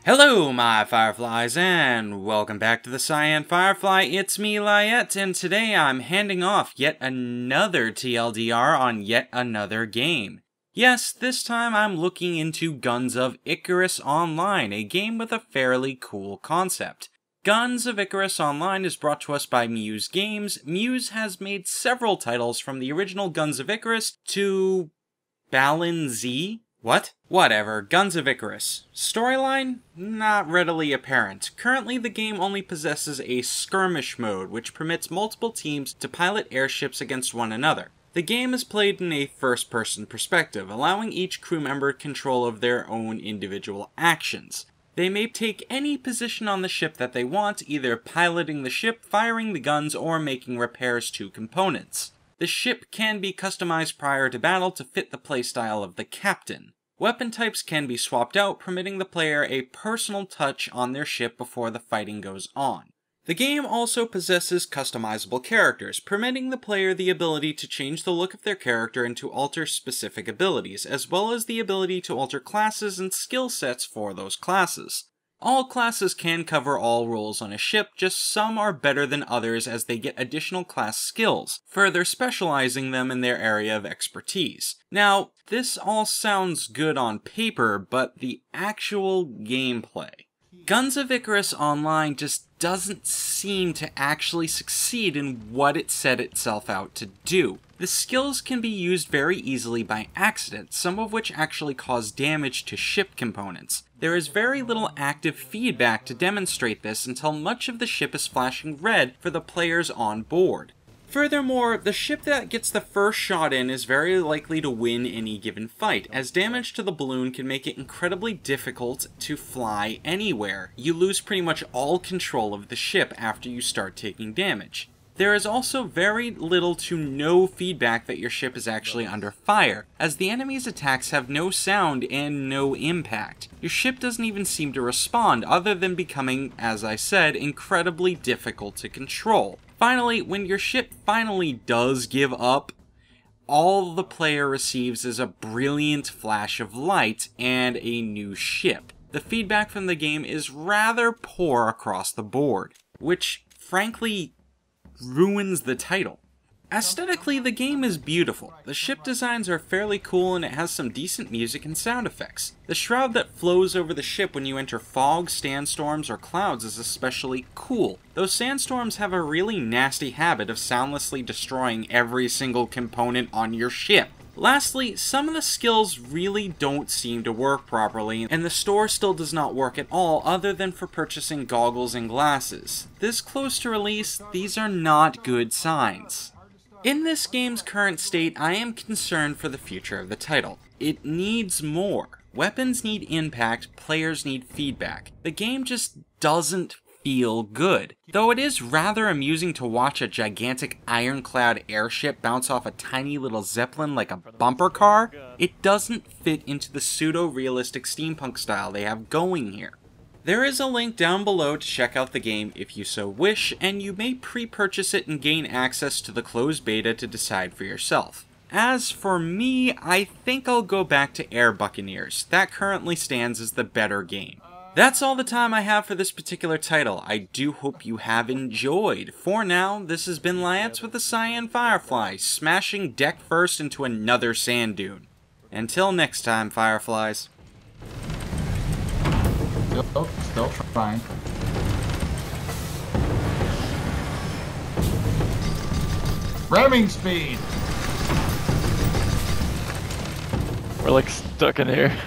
Hello my fireflies and welcome back to the TheCyanFirefly. It's me Lyiat and today I'm handing off yet another TLDR on yet another game. Yes, this time I'm looking into Guns of Icarus Online, a game with a fairly cool concept. Guns of Icarus Online is brought to us by Muse Games. Muse has made several titles from the original Guns of Icarus to Balan Z? What? Whatever, Guns of Icarus. Storyline? Not readily apparent. Currently, the game only possesses a skirmish mode, which permits multiple teams to pilot airships against one another. The game is played in a first-person perspective, allowing each crew member control of their own individual actions. They may take any position on the ship that they want, either piloting the ship, firing the guns, or making repairs to components. The ship can be customized prior to battle to fit the playstyle of the captain. Weapon types can be swapped out, permitting the player a personal touch on their ship before the fighting goes on. The game also possesses customizable characters, permitting the player the ability to change the look of their character and to alter specific abilities, as well as the ability to alter classes and skill sets for those classes. All classes can cover all roles on a ship, just some are better than others as they get additional class skills, further specializing them in their area of expertise. Now, this all sounds good on paper, but the actual gameplay. Guns of Icarus Online just doesn't seem to actually succeed in what it set itself out to do. The skills can be used very easily by accident, some of which actually cause damage to ship components. There is very little active feedback to demonstrate this until much of the ship is flashing red for the players on board. Furthermore, the ship that gets the first shot in is very likely to win any given fight, as damage to the balloon can make it incredibly difficult to fly anywhere. You lose pretty much all control of the ship after you start taking damage. There is also very little to no feedback that your ship is actually under fire, as the enemy's attacks have no sound and no impact. Your ship doesn't even seem to respond, other than becoming, as I said, incredibly difficult to control. Finally, when your ship finally does give up, all the player receives is a brilliant flash of light and a new ship. The feedback from the game is rather poor across the board, which, frankly, ruins the title. Aesthetically, the game is beautiful. The ship designs are fairly cool and it has some decent music and sound effects. The shroud that flows over the ship when you enter fog, sandstorms, or clouds is especially cool. Those sandstorms have a really nasty habit of soundlessly destroying every single component on your ship. Lastly, some of the skills really don't seem to work properly, and the store still does not work at all other than for purchasing goggles and glasses. This close to release, these are not good signs. In this game's current state, I am concerned for the future of the title. It needs more. Weapons need impact, players need feedback. The game just doesn't feel good. Though it is rather amusing to watch a gigantic ironclad airship bounce off a tiny little zeppelin like a bumper car, it doesn't fit into the pseudo-realistic steampunk style they have going here. There is a link down below to check out the game if you so wish, and you may pre-purchase it and gain access to the closed beta to decide for yourself. As for me, I think I'll go back to Air Buccaneers. That currently stands as the better game. That's all the time I have for this particular title. I do hope you have enjoyed. For now, this has been Lyiat with the TheCyanFirefly, smashing deck first into another sand dune. Until next time, Fireflies. Still trying. Ramming speed! We're like stuck in here.